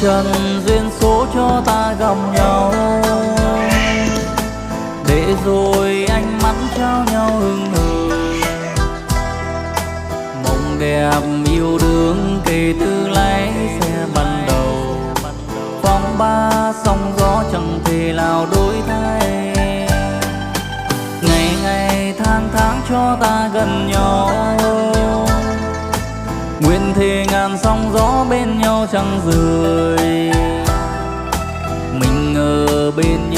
trần duyên số cho ta gặp nhau, để rồi ánh mắt trao nhau hững hờ. Mộng đẹp yêu đương kể từ lái xe ban đầu, phong ba sóng gió chẳng thể nào đổi thay. Ngày ngày tháng tháng cho ta gần nhau, nguyện thề ngàn sóng gió bên nhau chẳng rời. Mình ở bên nhau